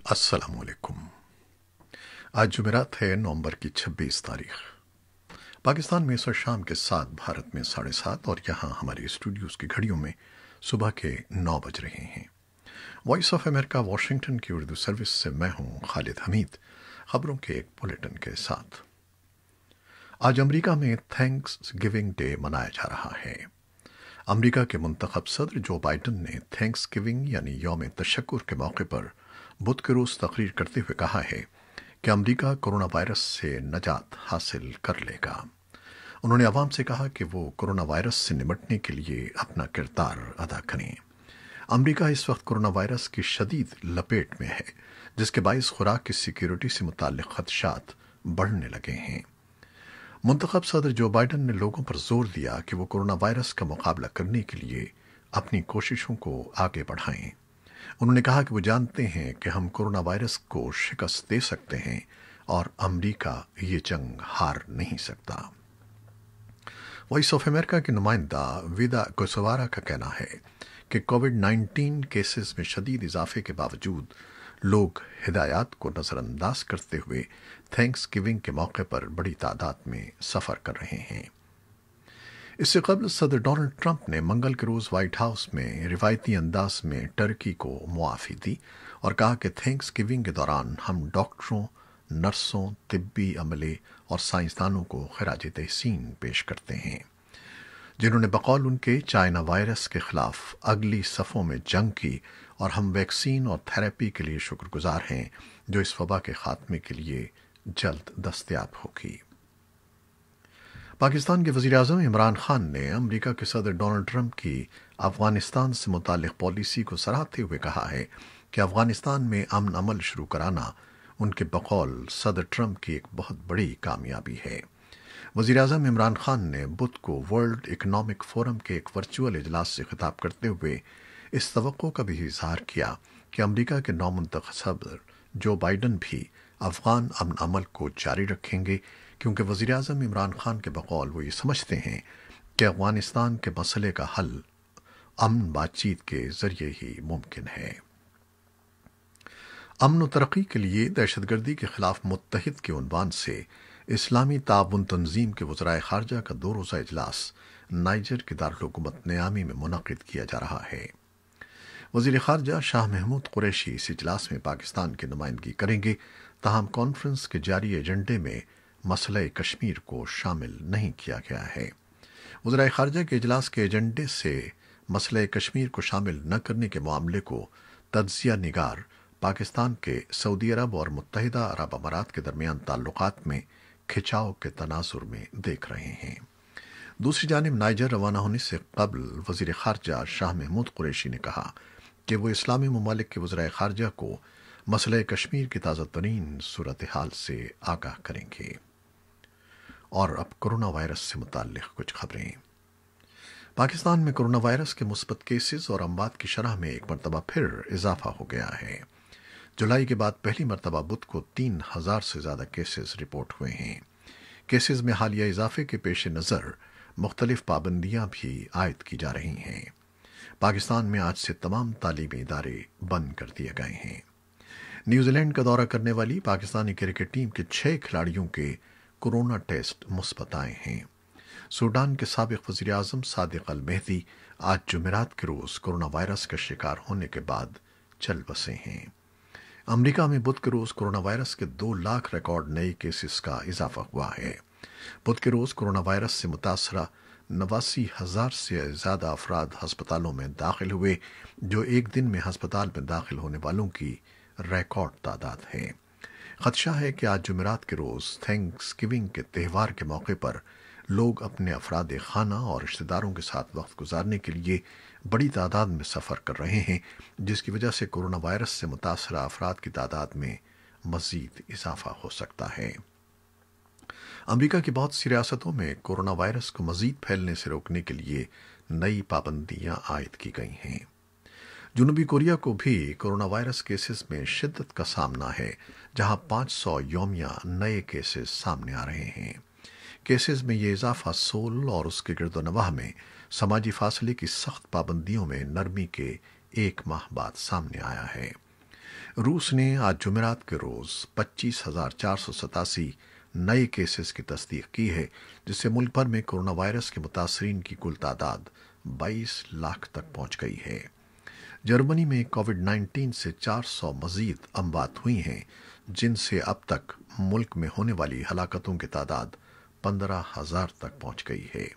अस्सलाम वालेकुम। आज जुमेरात है, नवंबर की 26 तारीख। पाकिस्तान में इस वक्त शाम के 7, भारत में 7:30 और यहाँ हमारे स्टूडियोज़ की घड़ियों में सुबह के 9 बज रहे हैं। वॉइस ऑफ अमेरिका वाशिंगटन की उर्दू सर्विस से मैं हूँ खालिद हमीद, खबरों के एक बुलेटिन के साथ। आज अमेरिका में थैंक्स गिविंग डे मनाया जा रहा है। अमेरिका के मुंतखब सदर जो बाइडन ने थैंक्स गिविंग यानी यौम तशक्कुर के मौके पर बुध के रोज़ तकरीर करते हुए कहा है कि अमेरिका कोरोना वायरस से नजात हासिल कर लेगा। उन्होंने अवाम से कहा कि वो कोरोना वायरस से निपटने के लिए अपना किरदार अदा करें। अमेरिका इस वक्त कोरोना वायरस की शदीद लपेट में है, जिसके बायस खुराक की सिक्योरिटी से मुताल्लिक खदशात बढ़ने लगे हैं। मुंतखब सदर जो बाइडन ने लोगों पर जोर दिया कि वो कोरोना वायरस का मुकाबला करने के लिए अपनी कोशिशों को आगे बढ़ाएं। उन्होंने कहा कि वो जानते हैं कि हम कोरोना वायरस को शिकस्त दे सकते हैं और अमेरिका ये जंग हार नहीं सकता। वॉइस ऑफ अमेरिका के नुमाइंदा विदा गोसवारा का कहना है कि कोविड-19 केसेस में शदीद इजाफे के बावजूद लोग हिदायत को नज़रअंदाज करते हुए थैंक्स गिविंग के मौके पर बड़ी तादाद में सफ़र कर रहे हैं। इससे कबल सदर डोनाल्ड ट्रंप ने मंगल के रोज़ व्हाइट हाउस में रिवायती अंदाज में टर्की को मुआफ़ी दी और कहा कि थैंक्स गिविंग के दौरान हम डॉक्टरों, नर्सों, तिब्बी अमले और साइंसदानों को खिराज तहसीन पेश करते हैं, जिन्होंने बकौल उनके चाइना वायरस के खिलाफ अगली सफ़ों में जंग की, और हम वैक्सीन और थेरेपी के लिए शुक्रगुजार हैं जो इस वबा के खात्मे के लिए जल्द दस्तयाब होगी। पाकिस्तान के वज़ीर-ए-आज़म इमरान खान ने अमेरिका के सदर डोनाल्ड ट्रंप की अफ़गानिस्तान से मुताल्लिक़ पॉलिसी को सराहते हुए कहा है कि अफ़गानिस्तान में अमन अमल शुरू कराना उनके बकौल सदर ट्रंप की एक बहुत बड़ी कामयाबी है। वज़ीर-ए-आज़म इमरान खान ने बुध को वर्ल्ड इकनॉमिक फोरम के एक वर्चुअल इजलास से खिताब करते हुए इस तवक्को का भी इज़हार किया कि अमेरिका के नौमुंतखब सदर जो बाइडन भी अफ़गान अमन अमल को जारी रखेंगे, क्योंकि वज़ीर-ए-आज़म इमरान खान के बकौल वो ये समझते हैं कि अफ़गानिस्तान के मसले का हल अमन बातचीत के ज़रिए ही मुमकिन है। अमन व तरक्की के लिए दहशतगर्दी के खिलाफ मुत्तहिद के उन्वान से इस्लामी ताउन तंजीम के वज़राए ख़ारजा का 2 रोज़ा इजलास नाइजर के दारुल-हुकूमत नियामी में मुनक़िद किया जा रहा है। वज़ीर ख़ारजा शाह महमूद कुरैशी इस इजलास में पाकिस्तान की नुमाइंदगी करेंगे, ताहम कॉन्फ्रेंस के जारी एजेंडे में मसला कश्मीर को शामिल नहीं किया गया है। वज़राए ख़ारजा के इजलास के एजेंडे से मसला कश्मीर को शामिल न करने के मामले को तज्ज़िया निगार पाकिस्तान के सऊदी अरब और मुत्तहिदा अरब अमारात के दरमियान ताल्लुकात में खिंचाव के तनाजुर में देख रहे हैं। दूसरी जानिब नाइजर रवाना होने से कबल वज़ीर ख़ारजा शाह महमूद कुरैशी ने कहा कि वो इस्लामी ममालिक के वज़राए ख़ारजा को मसला कश्मीर की ताज़ा तरीन सूरत हाल से आगाह करेंगे। और अब कोरोना वायरस से मुताल्लिक़ कुछ खबरें। पाकिस्तान में कोरोना वायरस के मुस्बत केसेस और अमवात की शरह में एक मरतबा फिर इजाफा हो गया है। जुलाई के बाद पहली मरतबा बुध को 3000 से ज़्यादा केसेस रिपोर्ट हुए हैं। केसेस में हालिया इजाफे के पेश नज़र मुख्तलिफ पाबंदियाँ भी आयद की जा रही हैं। पाकिस्तान में आज से तमाम तालीमी इदारे बंद कर दिए गए हैं। न्यूजीलैंड का दौरा करने वाली पाकिस्तानी क्रिकेट टीम के 6 खिलाड़ियों के कोरोना टेस्ट मुस्बत आए हैं। सूडान के साबिक वज़ीर-ए-आज़म सादिक अल मेहदी आज जुमेरात के रोज़ कोरोना वायरस का शिकार होने के बाद चल बसे हैं। अमेरिका में बुध के रोज़ कोरोना वायरस के 2 लाख रिकॉर्ड नए केसेस का इजाफा हुआ है। बुध के रोज़ कोरोना वायरस से मुतासरा 89,000 से ज़्यादा अफराद हस्पतालों में दाखिल हुए, जो एक दिन में हस्पताल में दाखिल होने वालों की रिकॉर्ड तादाद है। खदशा है कि आज जुमेरात के रोज़ थैंक्स गिविंग के त्यौहार के मौके पर लोग अपने अफराद खाना और रिश्तेदारों के साथ वक्त गुजारने के लिए बड़ी तादाद में सफ़र कर रहे हैं, जिसकी वजह से कोरोना वायरस से मुतासरा अफराद की तादाद में मज़ीद इजाफा हो सकता है। अमेरिका की बहुत सी रियासतों में कोरोना वायरस को मज़ीद फैलने से रोकने के लिए नई पाबंदियाँ आयद की गई हैं। जनूबी कोरिया को भी कोरोना वायरस केसेस में शिद्दत का सामना है, जहां 500 यौमिया नए केसेस सामने आ रहे हैं। केसेस में ये इजाफा सोल और उसके गिरदोनवाह में समाजी फासले की सख्त पाबंदियों में नरमी के 1 माह बाद सामने आया है। रूस ने आज जुमेरात के रोज 25,487 नए केसेस की तस्दीक की है, जिससे मुल्क भर में कोरोना वायरस के मुतासरीन की कुल तादाद 22 लाख तक पहुंच गई है। जर्मनी में कोविड-19 से 400 मजीद अमवात हुई हैं, जिनसे अब तक मुल्क में होने वाली हलाकतों की तादाद 15,000 तक पहुंच गई है।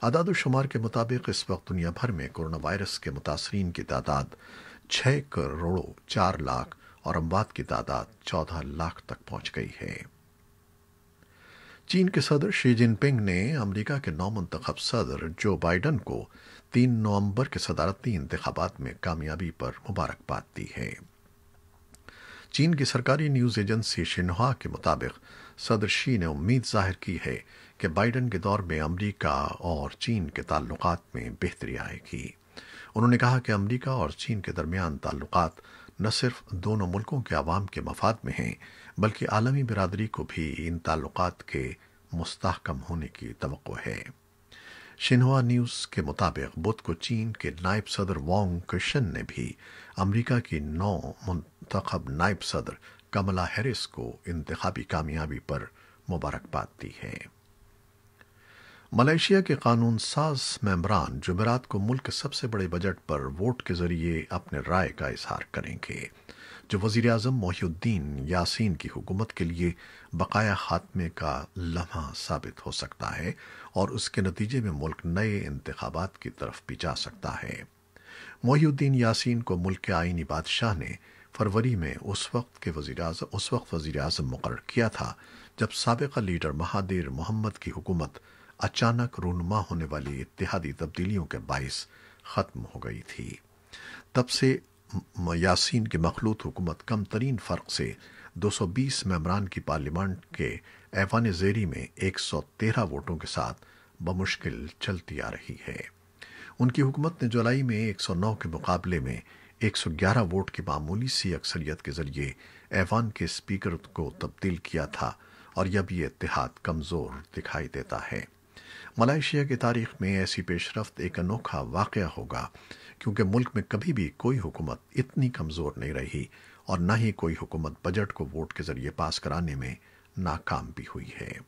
आदाद-ओ-शुमार के मुताबिक इस वक्त दुनिया भर में कोरोना वायरस के मुतासरीन की तादाद 6 करोड़ 4 लाख और अमवात की तादाद 14 लाख तक पहुंच गई है। चीन के सदर शी जिनपिंग ने अमेरिका के नौमुंतखब सदर जो बाइडन को 3 नवंबर के सदारती इंतखाबात में कामयाबी पर मुबारकबाद दी है। चीन की सरकारी न्यूज एजेंसी शिन्हुआ के मुताबिक सदर शी ने उम्मीद जाहिर की है कि बाइडन के दौर में अमेरिका और चीन के ताल्लुकात में बेहतरी आएगी। उन्होंने कहा कि अमेरिका और चीन के दरमियान ताल्लुकात न सिर्फ दोनों मुल्कों के अवाम के मफाद में हैं, बल्कि आलमी बिरादरी को भी इन ताल्लुकात के मुस्तहकम होने की तवक्को है। शिन्हुआ न्यूज़ के मुताबिक बुध को चीन के नायब सदर वांग क्विशन ने भी अमेरिका की नौ मुंतखब नायब सदर कमला हैरिस को इंतखाबी कामयाबी पर मुबारकबाद दी है। मलेशिया के कानून साज मेंबरान जुमेरात को मुल्क के सबसे बड़े बजट पर वोट के जरिए अपने राय का इजहार करेंगे, जो वजीर आजम मोहिउद्दीन यासीन की हुकूमत के लिए बकाया खात्मे का लम्हा साबित हो सकता है और उसके नतीजे में मुल्क नए इंतखाबात की तरफ भी जा सकता है। मोहिउद्दीन यासीन को मुल्क के आईनी बादशाह ने फरवरी में उस वक्त वजीर आजम मुकर्रर किया था जब साबिका लीडर महादिर मोहम्मद की हुकूमत अचानक रूनुमा होने वाली इत्तेहादी तब्दीलियों के बाइस खत्म हो गई थी। तब से यासीन की मखलूत हुकूमत कम तरीन फ़र्क से 220 मेंबरान की पार्लियामेंट के ऐवान ज़ेरी में 113 वोटों के साथ बमुश्किल चलती आ रही है। उनकी हुकूमत ने जुलाई में 109 के मुकाबले में 111 वोट की मामूली सी अक्सरियत के जरिए ऐवान के स्पीकर को तब्दील किया था और अब ये इत्तेहाद कमज़ोर दिखाई देता है। मलेशिया की तारीख में ऐसी पेशरफ्त एक अनोखा वाक़या होगा, क्योंकि मुल्क में कभी भी कोई हुकूमत इतनी कमज़ोर नहीं रही और न ही कोई हुकूमत बजट को वोट के जरिए पास कराने में नाकाम भी हुई है।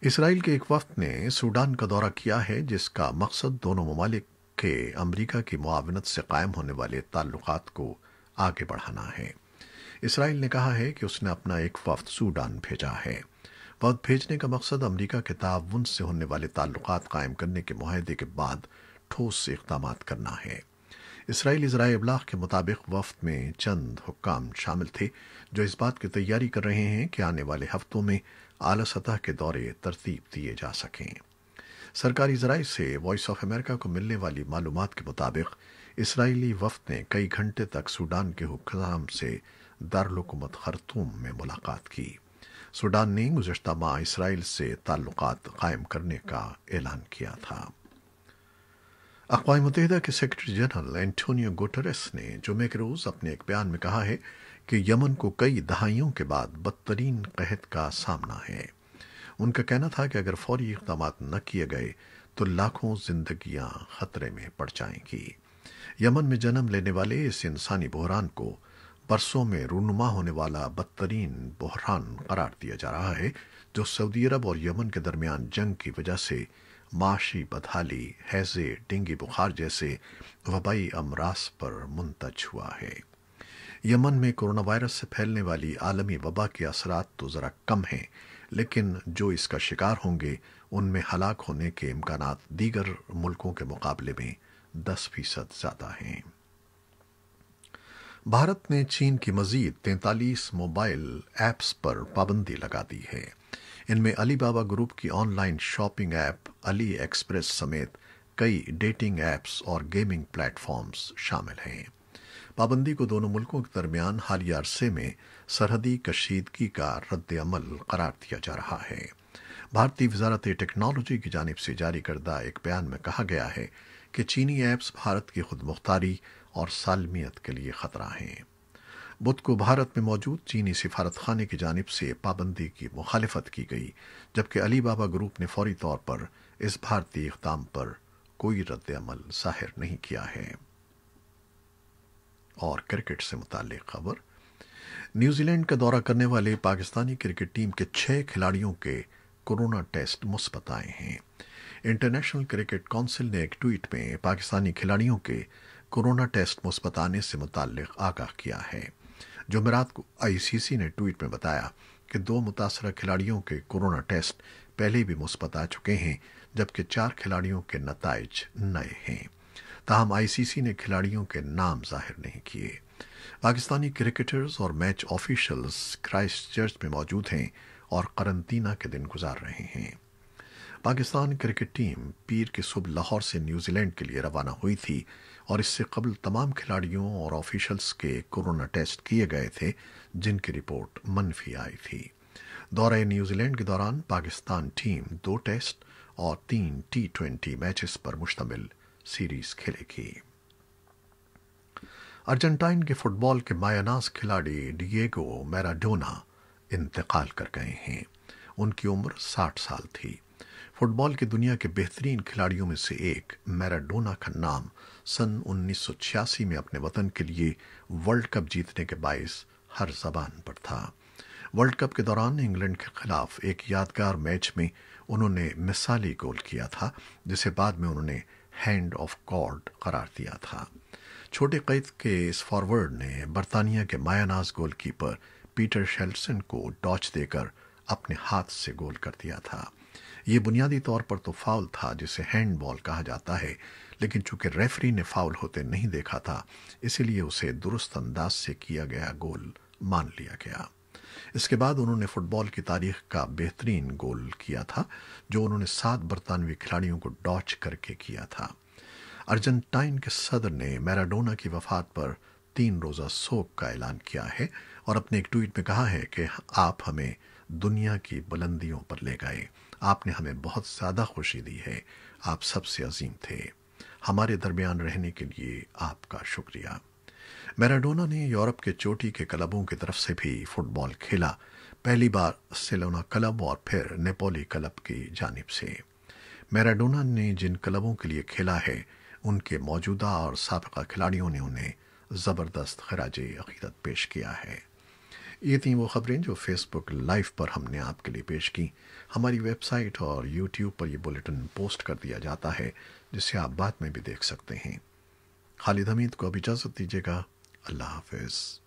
इसराइल के एक वफ्द ने सूडान का दौरा किया है, जिसका मकसद दोनों ममालिक के अमरीका की मुआवनत से कायम होने वाले ताल्लुकात को आगे बढ़ाना है। इसराइल ने कहा है कि उसने अपना एक वफ्द सूडान भेजा है। वफ्द भेजने का मकसद अमरीका के ताउन से होने वाले ताल्लुकात कायम करने के मुआहदे के बाद ठोस इक़दाम करना है। इसराइली ज़राए इब्लाग के मुताबिक वफ्द में चंद हुक्काम शामिल थे जो इस बात की तैयारी कर रहे हैं कि आने वाले हफ्तों में आला सतह के दौरे तरतीब दिए जा सकें। सरकारी ज़राए से वॉइस ऑफ अमेरिका को मिलने वाली मालूमात के मुताबिक इसराइली वफ्द ने कई घंटे तक सूडान के हुक्काम से दारुल हुकूमत खर्तूम में मुलाकात की। सूडान ने गुज़श्ता माह इसराइल से ताल्लुकात कायम करने का ऐलान किया था। अक़वाम मुत्तहिदा के सेक्रेटरी जनरल एंटोनियो गुटेरेस ने जुमे के रोज़ अपने एक बयान में कहा है कि यमन को कई दहाइयों के बाद बदतरीन कहत का सामना है। उनका कहना था कि अगर फौरी इक़दाम न किए गए तो लाखों जिंदगियां खतरे में पड़ जाएंगी। यमन में जन्म लेने वाले इस इंसानी बहरान को बरसों में रूनुमा होने वाला बदतरीन बहरान करार दिया जा रहा है, जो सऊदी अरब और यमन के दरमियान जंग की वजह से माशी बदहाली, हैज़े, डेंगू बुखार जैसे वबाई अमराज पर मुंतज हुआ है। यमन में कोरोना वायरस से फैलने वाली आलमी वबा के असरात तो ज़रा कम हैं, लेकिन जो इसका शिकार होंगे उनमें हलाक होने के इम्कानात दीगर मुल्कों के मुकाबले में 10% ज़्यादा हैं। भारत ने चीन की मजीद 43 मोबाइल ऐप्स पर पाबंदी लगा दी है। इनमें अली बाबा ग्रुप की online shopping app Ali express समेत कई डेटिंग ऐप्स और गेमिंग प्लेटफॉर्म्स शामिल हैं। पाबंदी को दोनों मुल्कों के दरमियान हालिया अरसे में सरहदी कशीदगी का रद्द अमल करार दिया जा रहा है। भारतीय वजारत टेक्नोलॉजी की जानिब से जारी करदा एक बयान में कहा गया है कि चीनी ऐप्स भारत की खुद मुख्तारी और सालमियत के लिए खतरा हैं। बुध को भारत में मौजूद चीनी सिफारत खाने की जानिब से पाबंदी की मुखालिफत की गई, जबकि अली बाबा ग्रुप ने फौरी तौर पर इस भारतीय इक़दाम पर कोई रद्द अमल जाहिर नहीं किया है। اور کرکٹ سے متعلق خبر۔ نیوزی لینڈ کا دورہ کرنے والے پاکستانی کرکٹ ٹیم کے 6 کھلاڑیوں کے کورونا ٹیسٹ مثبت آئے ہیں۔ انٹرنیشنل کرکٹ کونسل نے ایک ٹویٹ میں پاکستانی کھلاڑیوں کے کورونا ٹیسٹ مثبت آنے سے متعلق آگاہ کیا ہے۔ جمعرات کو آئی سی سی نے ٹویٹ میں بتایا کہ 2 متاثرہ کھلاڑیوں کے کورونا ٹیسٹ پہلے بھی مثبت آ چکے ہیں، جبکہ 4 کھلاڑیوں کے نتائج نئے ہیں۔ تاہم آئی سی سی نے کھلاڑیوں کے نام ظاہر نہیں کیے۔ پاکستانی کرکٹرز اور میچ آفیشلز کرائسٹ چرچ میں موجود ہیں اور قرنطینہ کے دن گزار رہے ہیں۔ پاکستان کرکٹ ٹیم پیر کی صبح لاہور سے نیوزی لینڈ کے لیے روانہ ہوئی تھی اور اس سے قبل تمام کھلاڑیوں اور آفیشلز کے کورونا ٹیسٹ کیے گئے تھے، جن کی رپورٹ منفی آئی تھی۔ دورہ نیوزی لینڈ کے دوران پاکستان ٹیم 2 ٹیسٹ اور 3 T20 میچز پر مشتمل سیریز کھیلے گی۔ ارجنٹائن کے فٹ بال کے مایہ ناز کھلاڑی ڈیگو میراڈونا انتقال کر گئے ہیں۔ ان کی عمر 60 سال تھی۔ فٹ بال کی دنیا کے بہترین کھلاڑیوں میں سے ایک میراڈونا کا نام سن 1986 میں اپنے وطن کے لیے ورلڈ کپ جیتنے کے باعث ہر زبان پر تھا۔ ورلڈ کپ کے دوران انگلینڈ کے خلاف ایک یادگار میچ میں انہوں نے مثالی گول کیا تھا، جسے بعد میں انہوں نے ہینڈ آف گاڈ قرار دیا تھا۔ چھوٹے قد کے اس فارورڈ نے برطانیہ کے مایہ ناز گول کیپر پیٹر شیلٹن کو ڈاچ دے کر اپنے ہاتھ سے گول کر دیا تھا۔ یہ بنیادی طور پر تو فاؤل تھا، جسے ہینڈ بال کہا جاتا ہے، لیکن چونکہ ریفری نے فاؤل ہوتے نہیں دیکھا تھا، اسی لیے اسے درست انداز سے کیا گیا گول مان لیا گیا۔ اس کے بعد انہوں نے فٹ بال کی تاریخ کا بہترین گول کیا تھا، جو انہوں نے 7 برطانوی کھلاڑیوں کو ڈاچ کر کے کیا تھا۔ ارجنٹائن کے صدر نے میراڈونا کی وفات پر 3 روزہ سوگ کا اعلان کیا ہے اور اپنے ایک ٹویٹ میں کہا ہے کہ آپ ہمیں دنیا کی بلندیوں پر لے گئے، آپ نے ہمیں بہت زیادہ خوشی دی ہے، آپ سب سے عظیم تھے، ہمارے درمیان رہنے کے لیے آپ کا شکریہ۔ میراڈونا نے یورپ کے چوٹی کے کلبوں کی طرف سے بھی فٹ بال کھیلا، پہلی بار سیلونا کلب اور پھر نیپولی کلب کی جانب سے۔ میراڈونا نے جن کلبوں کے لیے کھیلا ہے، ان کے موجودہ اور سابقہ کھلاڑیوں نے انہیں زبردست خراج عقیدت پیش کیا ہے۔ یہ تھیں وہ خبریں جو فیس بک لائیو پر ہم نے آپ کے لیے پیش کی۔ ہماری ویب سائٹ اور یوٹیوب پر یہ بلیٹن پوسٹ کر دیا جاتا ہے، جسے آپ بعد میں بھی دیکھ سکتے ہیں۔ خالد حمید کو اب اجازت دیجیے گا۔ اللہ حافظ۔